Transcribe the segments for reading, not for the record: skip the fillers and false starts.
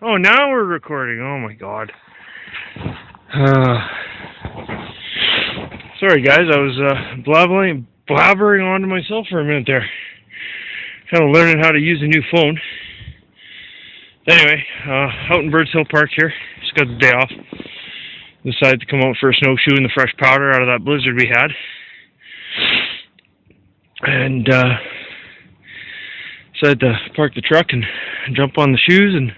Oh, now we're recording. Oh my god. Sorry guys, I was blabbering on to myself for a minute there. Kind of learning how to use a new phone. Anyway, out in Birds Hill Park here. Just got the day off. Decided to come out for a snowshoe in the fresh powder out of that blizzard we had. And decided to park the truck and jump on the shoes and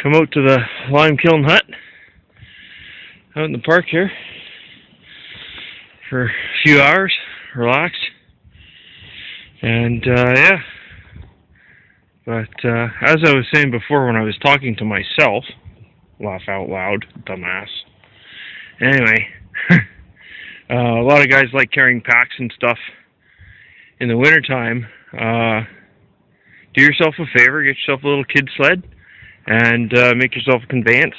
come out to the lime kiln hut out in the park here for a few hours, relax, and yeah. But as I was saying before when I was talking to myself, laugh out loud, dumbass. Anyway, a lot of guys like carrying packs and stuff in the wintertime. Do yourself a favor, get yourself a little kid sled and make yourself a conveyance.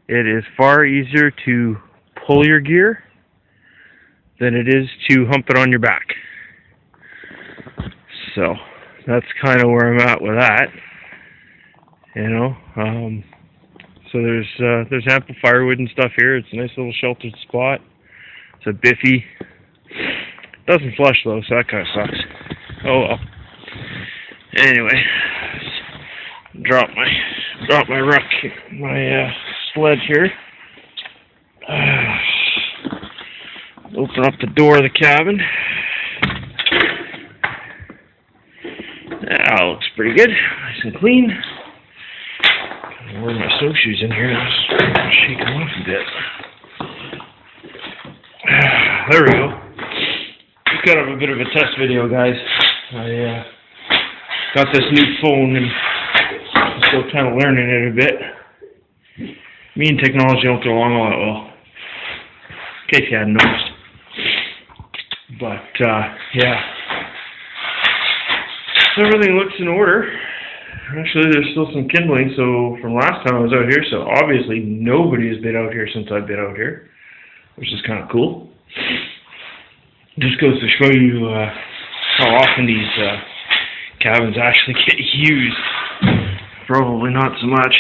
It is far easier to pull your gear than it is to hump it on your back. So that's kind of where I'm at with that. You know, so there's ample firewood and stuff here. It's a nice little sheltered spot. It's a biffy. Doesn't flush though, so that kind of sucks. Oh well. Anyway, drop my sled here. Open up the door of the cabin. That looks pretty good, nice and clean. I'm wearing my snowshoes in here. Let's shake them off a bit. There we go. Just kind of a bit of a test video, guys. I got this new phone and I'm still kind of learning it a bit. Me and technology don't get along all that well, in case you hadn't noticed. But yeah, everything looks in order. Actually, there's still some kindling, so from last time I was out here, so obviously nobody has been out here since I've been out here, which is kind of cool. Just goes to show you how often these cabins actually get used. Probably not so much.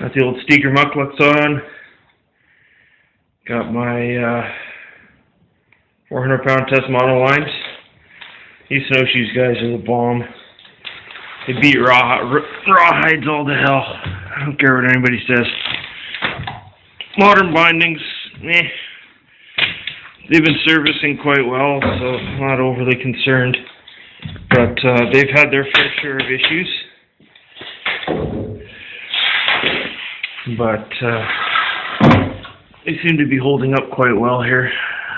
Got the old Steaker mucklucks on. Got my 400-pound test model lines. These snowshoes, guys, are the bomb. They beat rawhides all to hell. I don't care what anybody says. Modern bindings, eh. They've been servicing quite well, so I'm not overly concerned. But they've had their fair share of issues. But they seem to be holding up quite well here.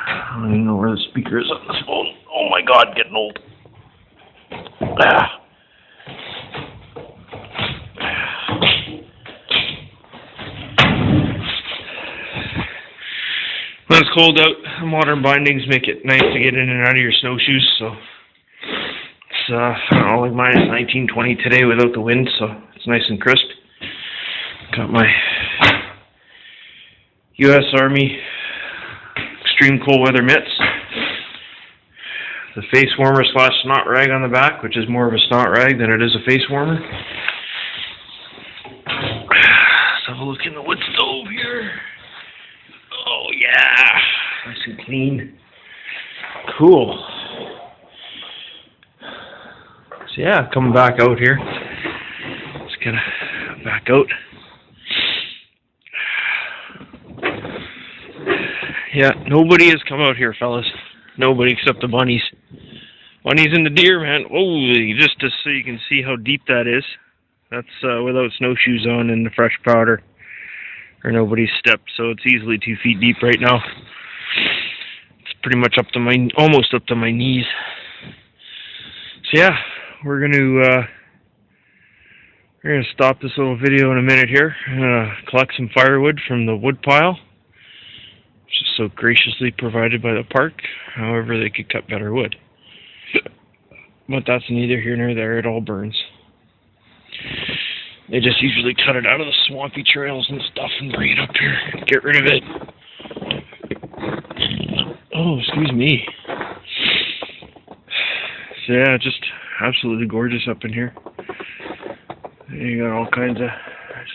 I don't even know where the speaker is on this phone. Oh my god, getting old. When it's cold out, modern bindings make it nice to get in and out of your snowshoes, so it's, I don't know, like minus 19, 20 today without the wind, so it's nice and crisp. Got my U.S. Army extreme cold weather mitts. The face warmer / snot rag on the back, which is more of a snot rag than it is a face warmer. Let's have a look in the wood stove here. Oh yeah, nice and clean. Cool. So yeah, coming back out here. Let's get back out. Yeah, nobody has come out here, fellas. Nobody except the bunnies. Bunnies and the deer, man. Oh, just so you can see how deep that is. That's without snowshoes on and the fresh powder. Or nobody's stepped, so it's easily 2 feet deep right now. It's pretty much up to almost up to my knees. So yeah, we're gonna stop this little video in a minute here. I'm gonna collect some firewood from the wood pile, which is so graciously provided by the park. However, they could cut better wood. But that's neither here nor there, it all burns. They just usually cut it out of the swampy trails and stuff and bring it up here and get rid of it. Oh, excuse me. So yeah, just absolutely gorgeous up in here. You got all kinds of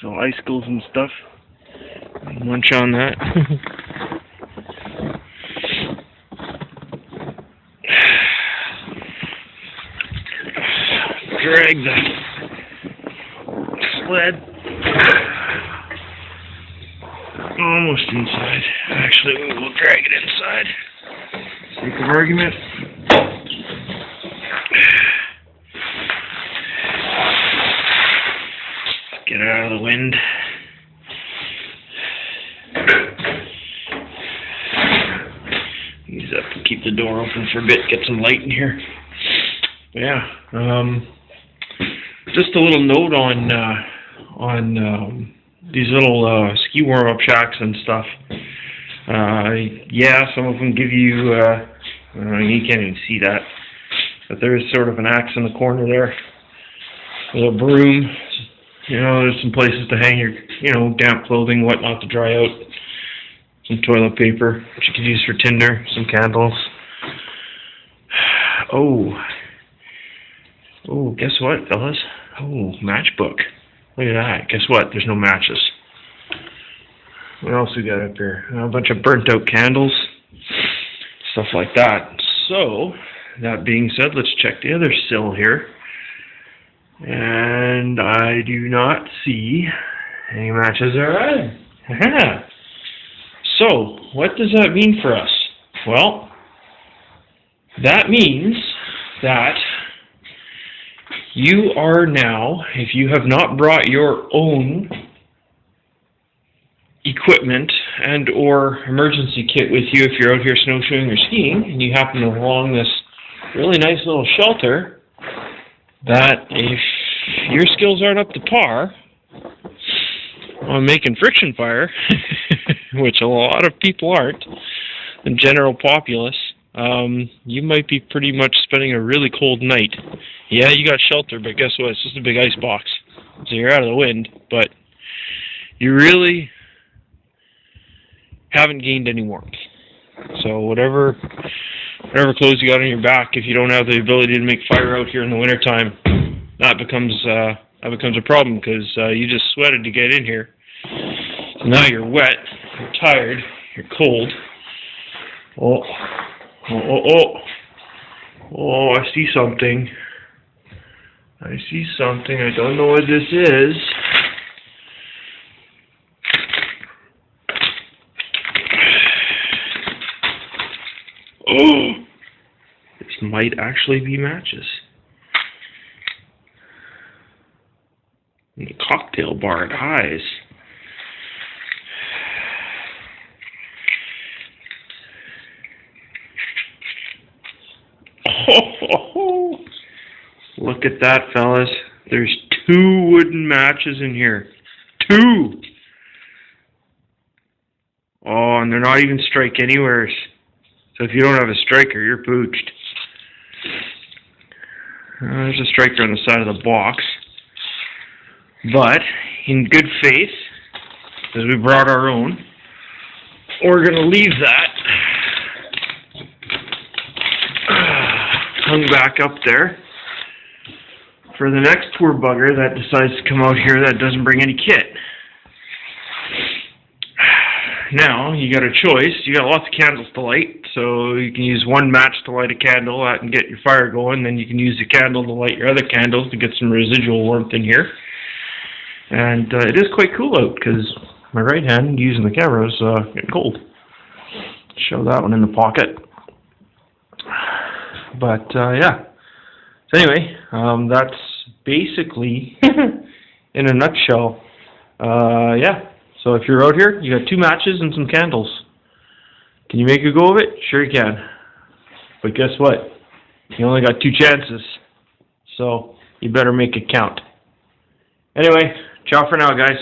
little icicles and stuff. Munch on that. Drag the sled almost inside. Actually, we will drag it inside. Sake of argument. Get it out of the wind. Ease up and keep the door open for a bit. Get some light in here. Yeah. Just a little note on these little ski warm-up shacks and stuff. Yeah, some of them give you. You can't even see that, but there is sort of an axe in the corner there with a broom. You know, there's some places to hang your, damp clothing, whatnot to dry out. Some toilet paper, which you could use for tinder, some candles. Oh, guess what, fellas? Oh, matchbook. Look at that. Guess what? There's no matches. What else we got up here? A bunch of burnt out candles. Stuff like that. So, that being said, let's check the other sill here. And I do not see any matches there either. So, what does that mean for us? Well, that means that you are now, if you have not brought your own equipment and or emergency kit with you if you're out here snowshoeing or skiing, and you happen along this really nice little shelter, that if your skills aren't up to par on making friction fire, which a lot of people aren't, the general populace, you might be pretty much spending a really cold night. Yeah, you got shelter, but guess what? It's just a big ice box. So you're out of the wind, but you really haven't gained any warmth. So whatever clothes you got on your back, if you don't have the ability to make fire out here in the wintertime, that becomes a problem, because you just sweated to get in here. So now you're wet, you're tired, you're cold. Oh, I see something. I don't know what this is. Oh, this might actually be matches. In the cocktail bar at Highs. Oh, look at that, fellas. There's 2 wooden matches in here. 2! Oh, and they're not even strike anywheres. So if you don't have a striker, you're pooched. There's a striker on the side of the box. But, in good faith, as we brought our own, we're going to leave that hung back up there for the next poor bugger that decides to come out here that doesn't bring any kit. Now, you got a choice. You got lots of candles to light, so you can use one match to light a candle and get your fire going, then you can use the candle to light your other candles to get some residual warmth in here. And it is quite cool out, because my right hand, using the camera, is getting cold. Show that one in the pocket. But, yeah. So anyway, that's basically, in a nutshell, yeah. So if you're out here, you got 2 matches and some candles. Can you make a go of it? Sure you can. But guess what? You only got 2 chances. So you better make it count. Anyway, ciao for now, guys.